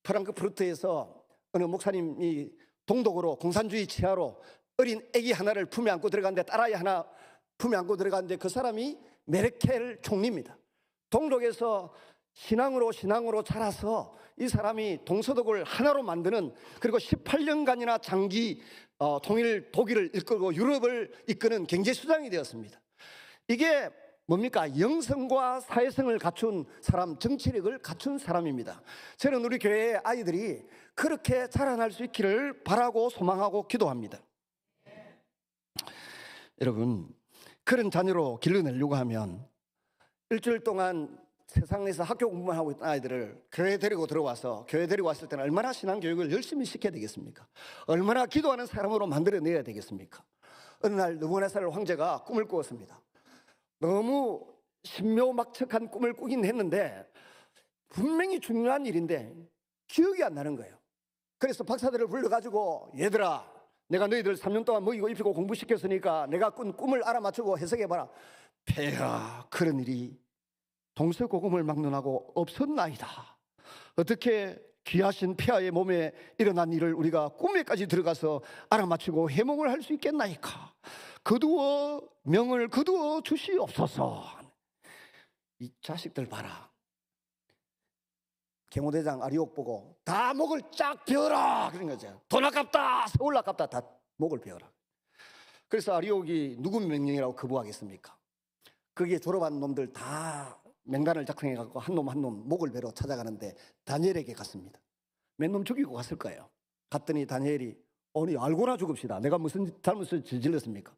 프랑크푸르트에서 어느 목사님이 동독으로 공산주의 치하로 어린 아기 하나를 품에 안고 들어갔는데, 딸아이 하나 품에 안고 들어갔는데 그 사람이 메르켈 총리입니다. 동독에서 신앙으로 자라서 이 사람이 동서독을 하나로 만드는, 그리고 18년간이나 장기 통일 독일을 이끌고 유럽을 이끄는 경제수장이 되었습니다. 이게 뭡니까? 영성과 사회성을 갖춘 사람, 정치력을 갖춘 사람입니다. 저는 우리 교회의 아이들이 그렇게 자라날 수 있기를 바라고 소망하고 기도합니다. 여러분, 그런 자녀로 길러내려고 하면 일주일 동안 세상에서 학교 공부만 하고 있던 아이들을 교회 데리고 들어와서, 교회 데리고 왔을 때는 얼마나 신앙교육을 열심히 시켜야 되겠습니까? 얼마나 기도하는 사람으로 만들어내야 되겠습니까? 어느 날 느부갓네살 황제가 꿈을 꾸었습니다. 너무 신묘막측한 꿈을 꾸긴 했는데 분명히 중요한 일인데 기억이 안 나는 거예요. 그래서 박사들을 불러가지고, 얘들아, 내가 너희들 3년 동안 먹이고 입히고 공부시켰으니까 내가 꾼 꿈을 알아맞추고 해석해봐라. 폐하, 그런 일이 동서고금을 막론하고 없었나이다. 어떻게 귀하신 폐하의 몸에 일어난 일을 우리가 꿈에까지 들어가서 알아맞히고 해몽을 할 수 있겠나이까. 거두어 명을 거두어 주시옵소서. 이 자식들 봐라. 경호대장 아리옥 보고 다 목을 쫙 베어라 그런 거죠. 돈 아깝다, 서울 아깝다, 다 목을 베어라. 그래서 아리옥이 누구 명령이라고 거부하겠습니까? 거기에 졸업한 놈들 다 명단을 작성해갖고 한 놈 한 놈 목을 베러 찾아가는데 다니엘에게 갔습니다. 몇 놈 죽이고 갔을 거예요. 갔더니 다니엘이, 아니 알고나 죽읍시다. 내가 무슨 잘못을 저질렀습니까?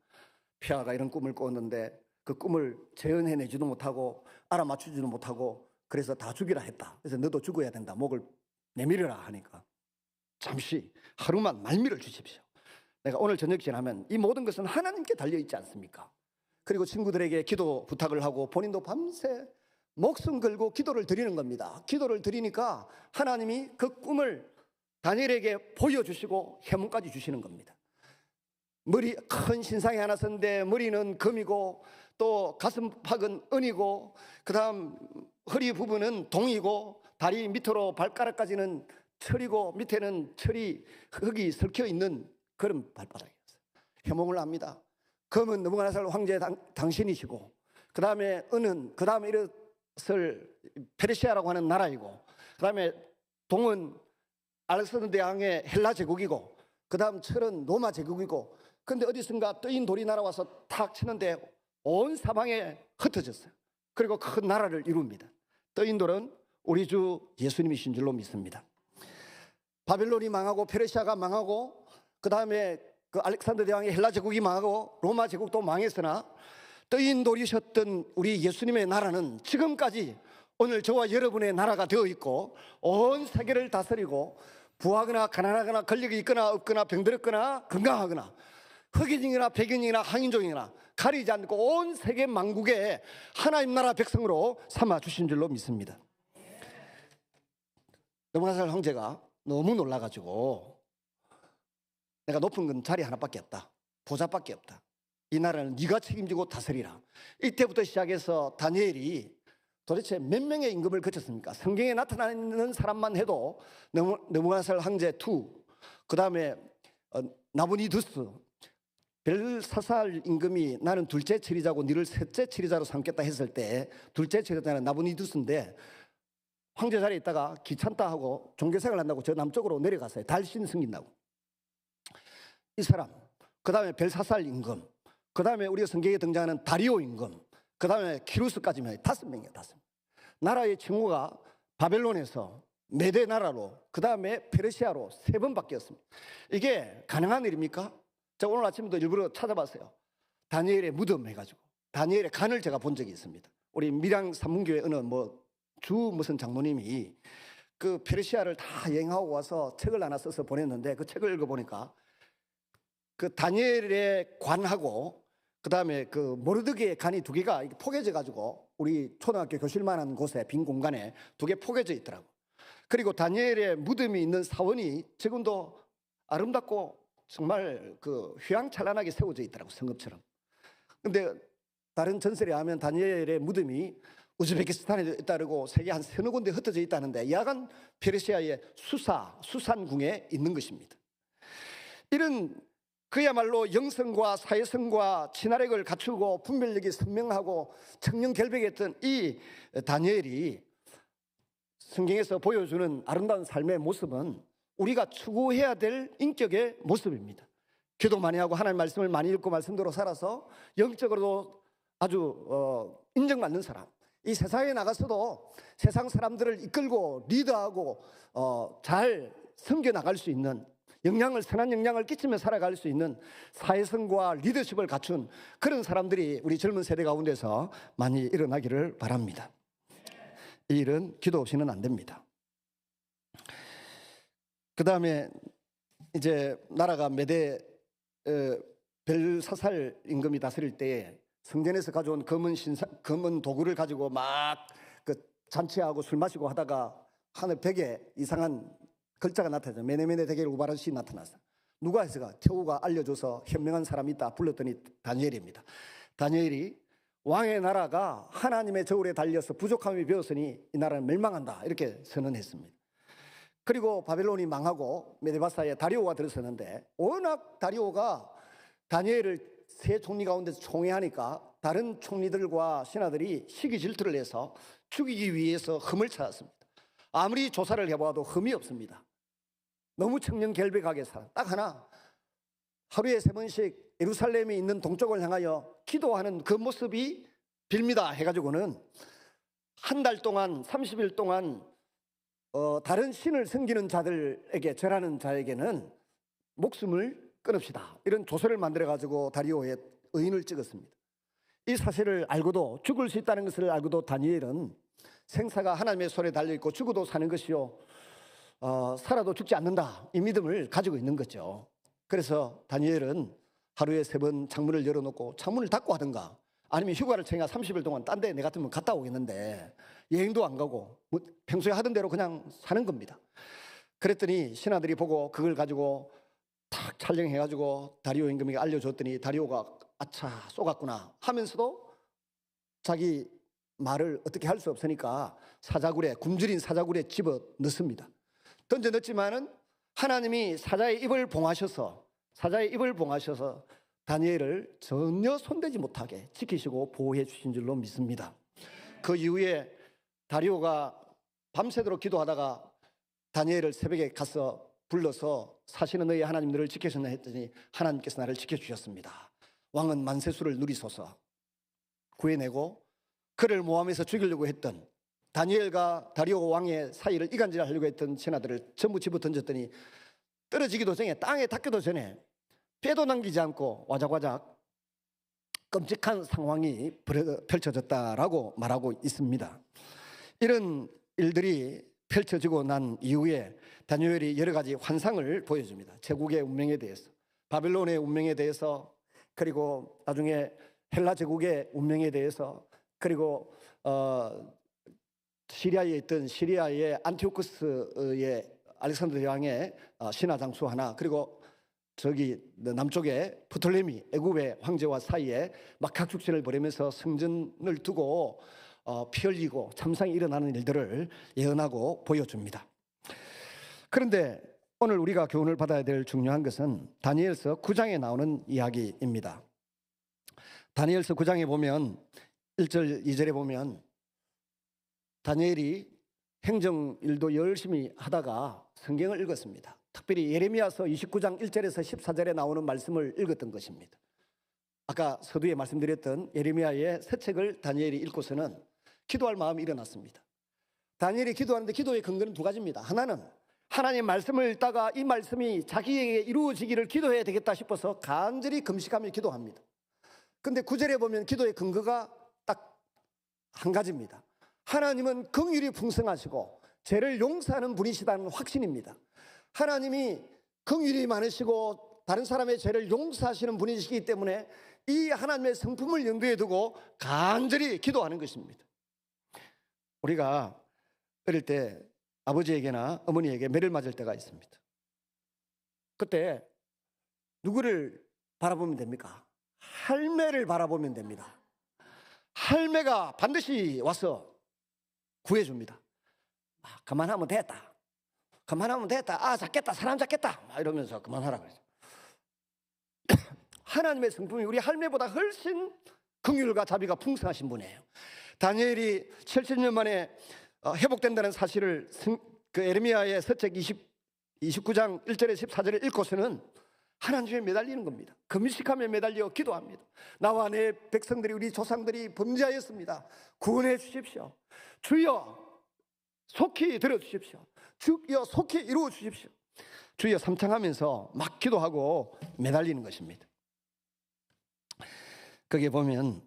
폐하가 이런 꿈을 꿨는데 그 꿈을 재현해내지도 못하고 알아맞추지도 못하고 그래서 다 죽이라 했다. 그래서 너도 죽어야 된다. 목을 내밀어라 하니까, 잠시 하루만 말미를 주십시오. 내가 오늘 저녁 지나면 이 모든 것은 하나님께 달려있지 않습니까? 그리고 친구들에게 기도 부탁을 하고 본인도 밤새 목숨 걸고 기도를 드리는 겁니다. 기도를 드리니까 하나님이 그 꿈을 다니엘에게 보여주시고 해몽까지 주시는 겁니다. 머리 큰 신상이 하나 섰는데 머리는 금이고 또 가슴팍은 은이고 그 다음 허리 부분은 동이고 다리 밑으로 발가락까지는 철이고 밑에는 철이 흙이 설켜 있는 그런 발바닥이었어요. 해몽을 합니다. 금은 느부갓네살 황제 당신이시고, 그 다음에 은은 그 다음에 이것을 페르시아라고 하는 나라이고, 그 다음에 동은 알렉산더 대왕의 헬라 제국이고, 그 다음 철은 로마 제국이고, 근데 어디선가 뜨인 돌이 날아와서 탁 치는데 온 사방에 흩어졌어요. 그리고 큰 나라를 이룹니다. 뜨인 돌은 우리 주 예수님이신 줄로 믿습니다. 바벨론이 망하고 페르시아가 망하고 그 다음에 그 알렉산더 대왕의 헬라 제국이 망하고 로마 제국도 망했으나 뜨인 돌이셨던 우리 예수님의 나라는 지금까지 오늘 저와 여러분의 나라가 되어 있고 온 세계를 다스리고 부하거나 가난하거나 권력이 있거나 없거나 병들었거나 건강하거나 흑인이나 백인이나 항인종이나 가리지 않고 온 세계 만국에 하나님 나라 백성으로 삼아 주신 줄로 믿습니다. 느부갓네살 황제가 너무 놀라가지고, 내가 높은 건 자리 하나밖에 없다, 보좌밖에 없다, 이 나라는 네가 책임지고 다스리라. 이때부터 시작해서 다니엘이 도대체 몇 명의 임금을 거쳤습니까? 성경에 나타나는 사람만 해도 느부갓네살 황제 2, 그 다음에 나부니두스, 벨사살 임금이 나는 둘째 치리자고 너를 셋째 치리자로 삼겠다 했을 때 둘째 치리자는 나부니두스인데 황제 자리에 있다가 귀찮다 하고 종교생활 한다고 저 남쪽으로 내려갔어요. 달신 섬긴다고. 이 사람, 그 다음에 벨사살 임금, 그 다음에 우리가 성경에 등장하는 다리오 임금, 그 다음에 키루스까지면 5명이에요. 5명. 나라의 칭호가 바벨론에서 메대 나라로, 그 다음에 페르시아로 3번 바뀌었습니다. 이게 가능한 일입니까? 제가 오늘 아침에도 일부러 찾아봤어요. 다니엘의 무덤 해가지고 다니엘의 간을 제가 본 적이 있습니다. 우리 밀양 삼문교회 어느 무슨 장로님이 그 페르시아를 다 여행하고 와서 책을 하나 써서 보냈는데 그 책을 읽어보니까 그 다니엘의 관하고 그 다음에 그 모르드게의 간이 2개가 포개져 가지고 우리 초등학교 교실만한 곳에 빈 공간에 2개 포개져 있더라고. 그리고 다니엘의 무덤이 있는 사원이 지금도 아름답고 정말 그 휘황찬란하게 세워져 있더라고, 성읍처럼. 근데 다른 전설에 하면 다니엘의 무덤이 우즈베키스탄에 있다고 세계 한 서너 군데 흩어져 있다는데 야간 페르시아의 수산궁에 있는 것입니다. 이런 그야말로 영성과 사회성과 친화력을 갖추고 분별력이 선명하고 청렴결백했던 이 다니엘이 성경에서 보여주는 아름다운 삶의 모습은 우리가 추구해야 될 인격의 모습입니다. 기도 많이 하고 하나님 말씀을 많이 읽고 말씀대로 살아서 영적으로도 아주 인정받는 사람, 이 세상에 나가서도 세상 사람들을 이끌고 리드하고 잘 섬겨나갈 수 있는, 선한 영향을 끼치며 살아갈 수 있는 사회성과 리더십을 갖춘 그런 사람들이 우리 젊은 세대 가운데서 많이 일어나기를 바랍니다. 이 일은 기도 없이는 안 됩니다. 그 다음에 이제 나라가 메대 벨사살 임금이 다스릴 때에 성전에서 가져온 검은 도구를 가지고 막 그 잔치하고 술 마시고 하다가 하늘 벽에 이상한 글자가 나타나죠. 메네메네 대계를 우바르시 나타났어. 누가 했을까? 태우가 알려줘서 현명한 사람이 있다 불렀더니 다니엘입니다. 다니엘이 왕의 나라가 하나님의 저울에 달려서 부족함이 배었으니 이 나라는 멸망한다 이렇게 선언했습니다. 그리고 바벨론이 망하고 메데바사에 다리오가 들어섰는데, 워낙 다리오가 다니엘을 세 총리 가운데서 총회하니까 다른 총리들과 신하들이 시기 질투를 해서 죽이기 위해서 흠을 찾았습니다. 아무리 조사를 해봐도 흠이 없습니다. 너무 청렴결백하게 살아. 딱 하나, 하루에 3번씩 예루살렘에 있는 동쪽을 향하여 기도하는 그 모습이 빌미다 해가지고는 한 달 동안 30일 동안 다른 신을 섬기는 자들에게, 절하는 자에게는 목숨을 끊읍시다 이런 조서를 만들어가지고 다리오에 의인을 찍었습니다. 이 사실을 알고도, 죽을 수 있다는 것을 알고도 다니엘은 생사가 하나님의 손에 달려있고 죽어도 사는 것이요 살아도 죽지 않는다, 이 믿음을 가지고 있는 거죠. 그래서 다니엘은 하루에 3번 창문을 열어놓고 창문을 닫고 하든가, 아니면 휴가를 청해 30일 동안 딴 데 내 같으면 갔다 오겠는데 여행도 안 가고 뭐 평소에 하던 대로 그냥 사는 겁니다. 그랬더니 신하들이 보고 그걸 가지고 탁 촬영해가지고 다리오 임금에게 알려줬더니 다리오가 아차 쏘갔구나 하면서도 자기 말을 어떻게 할 수 없으니까 사자굴에, 굶주린 사자굴에 집어 넣습니다. 던져 넣었지만은 하나님이 사자의 입을 봉하셔서 다니엘을 전혀 손대지 못하게 지키시고 보호해 주신 줄로 믿습니다. 그 이후에 다리오가 밤새도록 기도하다가 다니엘을 새벽에 가서 불러서 사실은 너희 하나님 너를 지키셨나 했더니 하나님께서 나를 지켜주셨습니다. 왕은 만세수를 누리소서. 구해내고 그를 모함해서 죽이려고 했던 다니엘과 다리오 왕의 사이를 이간질하려고 했던 신하들을 전부 집어 던졌더니 떨어지기도 전에, 땅에 닿기도 전에 뼈도 남기지 않고 와작와작 끔찍한 상황이 펼쳐졌다라고 말하고 있습니다. 이런 일들이 펼쳐지고 난 이후에 다니엘이 여러 가지 환상을 보여줍니다. 제국의 운명에 대해서, 바벨론의 운명에 대해서, 그리고 나중에 헬라 제국의 운명에 대해서, 그리고 시리아에 있던 시리아의 안티오쿠스의 알렉산더 대왕의 신화 장수 하나, 그리고 저기 남쪽에 프톨레미 애굽의 황제와 사이에 막학축제를 벌이면서 성전을 두고 피 흘리고 참상이 일어나는 일들을 예언하고 보여줍니다. 그런데 오늘 우리가 교훈을 받아야 될 중요한 것은 다니엘서 9장에 나오는 이야기입니다. 다니엘서 9장에 보면 1절 2절에 보면 다니엘이 행정일도 열심히 하다가 성경을 읽었습니다. 특별히 예레미야서 29장 1절에서 14절에 나오는 말씀을 읽었던 것입니다. 아까 서두에 말씀드렸던 예레미야의 새 책을 다니엘이 읽고서는 기도할 마음이 일어났습니다. 다니엘이 기도하는데 기도의 근거는 2가지입니다. 하나는 하나님 말씀을 읽다가 이 말씀이 자기에게 이루어지기를 기도해야 되겠다 싶어서 간절히 금식하며 기도합니다. 근데 9절에 보면 기도의 근거가 딱 한 가지입니다. 하나님은 긍휼이 풍성하시고 죄를 용서하는 분이시다는 확신입니다. 하나님이 긍휼이 많으시고 다른 사람의 죄를 용서하시는 분이시기 때문에 이 하나님의 성품을 염두에 두고 간절히 기도하는 것입니다. 우리가 어릴 때 아버지에게나 어머니에게 매를 맞을 때가 있습니다. 그때 누구를 바라보면 됩니까? 할매를 바라보면 됩니다. 할매가 반드시 와서 구해줍니다. 그만하면 됐다. 그만하면 됐다. 잡겠다. 사람 잡겠다. 이러면서 그만하라 그러죠. 하나님의 성품이 우리 할매보다 훨씬 긍휼과 자비가 풍성하신 분이에요. 다니엘이 70년 만에 회복된다는 사실을 에레미야의 서책 29장 1절에 14절에 읽고서는 하나님에 매달리는 겁니다. 금식하며 매달려 기도합니다. 나와 내 백성들이, 우리 조상들이 범죄하였습니다. 구원해 주십시오. 주여 속히 들어주십시오. 주여 속히 이루어 주십시오. 주여 삼창하면서 막 기도하고 매달리는 것입니다. 거기에 보면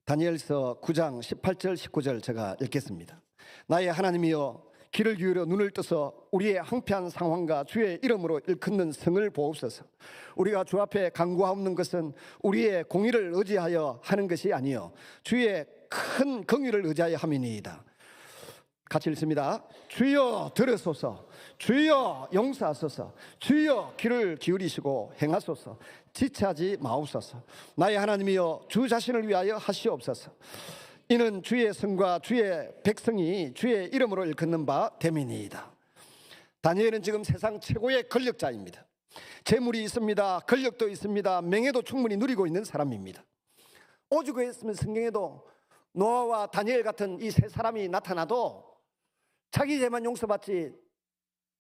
다니엘서 9장 18절 19절 제가 읽겠습니다. 나의 하나님이여, 귀를 기울여 눈을 떠서 우리의 황폐한 상황과 주의 이름으로 일컫는 성을 보옵소서. 우리가 주 앞에 간구하옵는 것은 우리의 공의를 의지하여 하는 것이 아니요 주의 큰 긍휼을 의지하여 함이니이다. 같이 읽습니다. 주여 들으소서. 주여 용서하소서. 주여 귀를 기울이시고 행하소서. 지체하지 마옵소서. 나의 하나님이여, 주 자신을 위하여 하시옵소서. 이는 주의 성과 주의 백성이 주의 이름으로 일컫는 바 됨이니이다. 다니엘은 지금 세상 최고의 권력자입니다. 재물이 있습니다. 권력도 있습니다. 명예도 충분히 누리고 있는 사람입니다. 오죽 했으면 성경에도 노아와 다니엘 같은 이 세 사람이 나타나도 자기 죄만 용서받지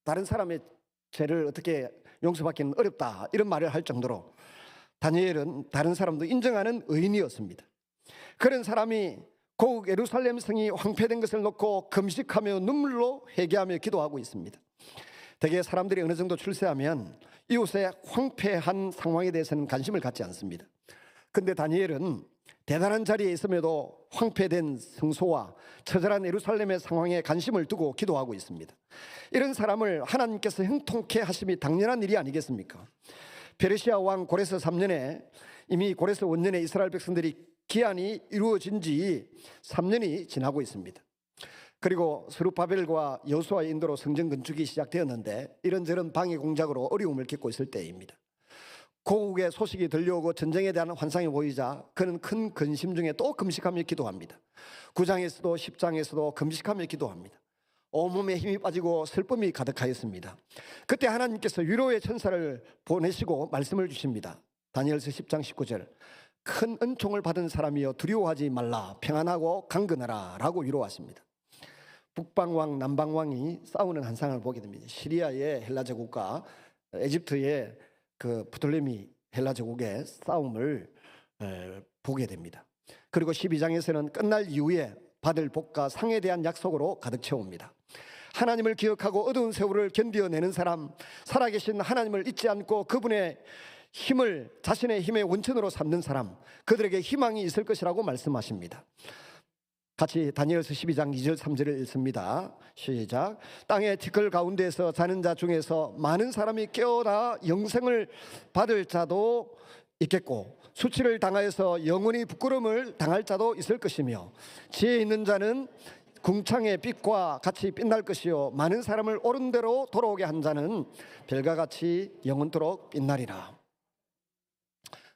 다른 사람의 죄를 어떻게 용서받기는 어렵다, 이런 말을 할 정도로 다니엘은 다른 사람도 인정하는 의인이었습니다. 그런 사람이 고국 예루살렘 성이 황폐된 것을 놓고 금식하며 눈물로 회개하며 기도하고 있습니다. 대개 사람들이 어느 정도 출세하면 이웃의 황폐한 상황에 대해서는 관심을 갖지 않습니다. 그런데 다니엘은 대단한 자리에 있음에도 황폐된 성소와 처절한 예루살렘의 상황에 관심을 두고 기도하고 있습니다. 이런 사람을 하나님께서 형통케 하심이 당연한 일이 아니겠습니까? 페르시아 왕 고레스 3년에 이미 고레스 원년에 이스라엘 백성들이 기한이 이루어진 지 3년이 지나고 있습니다. 그리고 스룹바벨과 여호수아의 인도로 성전 건축이 시작되었는데 이런저런 방해 공작으로 어려움을 겪고 있을 때입니다. 고국의 소식이 들려오고 전쟁에 대한 환상이 보이자 그는 큰 근심 중에 또 금식하며 기도합니다. 9장에서도 10장에서도 금식하며 기도합니다. 온몸에 힘이 빠지고 슬픔이 가득하였습니다. 그때 하나님께서 위로의 천사를 보내시고 말씀을 주십니다. 다니엘서 10장 19절, 큰 은총을 받은 사람이여 두려워하지 말라, 평안하고 강건하라 라고 위로하십니다. 북방왕 남방왕이 싸우는 한상을 보게 됩니다. 시리아의 헬라 제국과 에집트의 그 프톨레미 헬라 제국의 싸움을 보게 됩니다. 그리고 12장에서는 끝날 이후에 받을 복과 상에 대한 약속으로 가득 채웁니다. 하나님을 기억하고 어두운 세월을 견뎌내는 사람, 살아계신 하나님을 잊지 않고 그분의 힘을 자신의 힘의 원천으로 삼는 사람, 그들에게 희망이 있을 것이라고 말씀하십니다. 같이 다니엘서 12장 2절 3절을 읽습니다. 시작. 땅의 티끌 가운데에서 자는 자 중에서 많은 사람이 깨어나 영생을 받을 자도 있겠고 수치를 당하여서 영원히 부끄러움을 당할 자도 있을 것이며 지혜 있는 자는 궁창의 빛과 같이 빛날 것이요 많은 사람을 옳은 대로 돌아오게 한 자는 별과 같이 영원토록 빛나리라.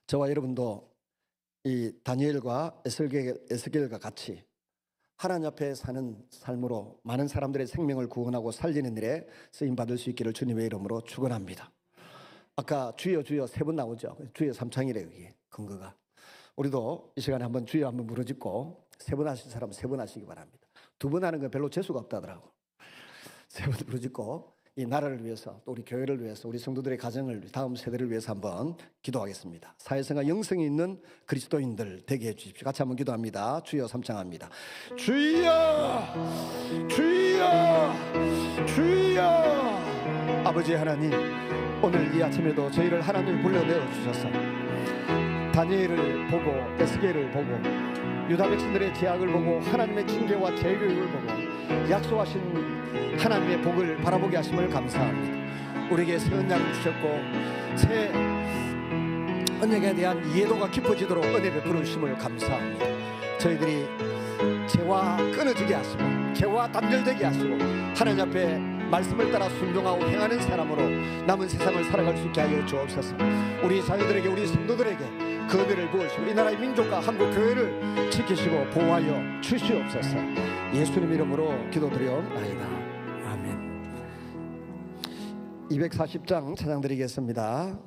저와 여러분도 이 다니엘과 에스겔과 같이 하나님 앞에 사는 삶으로 많은 사람들의 생명을 구원하고 살리는 일에 쓰임받을 수 있기를 주님의 이름으로 축원합니다. 아까 주여 주여 세 번 나오죠. 주여 삼창이래. 그게 근거가. 우리도 이 시간에 한번 주여 한번 부르짖고 세 번 하신 사람은 세 번 하시기 바랍니다. 두 번 하는 건 별로 재수가 없다더라고. 세 번 부르짖고 이 나라를 위해서, 또 우리 교회를 위해서, 우리 성도들의 가정을, 다음 세대를 위해서 한번 기도하겠습니다. 사회성과 영성이 있는 그리스도인들 되게 해주십시오. 같이 한번 기도합니다. 주여 삼창합니다. 주여 주여 주여. 아버지 하나님, 오늘 이 아침에도 저희를 하나님을 불러내어 주셔서 다니엘을 보고 에스겔을 보고 유다 백성들의 제약을 보고 하나님의 징계와 재교육을 보고 약속하신 하나님의 복을 바라보게 하심을 감사합니다. 우리에게 새 언약을 주셨고 새 언약에 대한 이해도가 깊어지도록 은혜 베풀어 주심을 감사합니다. 저희들이 죄와 끊어지게 하시고 죄와 단절되게 하시고 하나님 앞에 말씀을 따라 순종하고 행하는 사람으로 남은 세상을 살아갈 수 있게 하여 주옵소서. 우리 자녀들에게, 우리 성도들에게 그 은혜를 부으시고 이 나라의 민족과 한국 교회를 지키시고 보호하여 주시옵소서. 예수님 이름으로 기도드리옵나이다. 아멘. 240장 찬양드리겠습니다.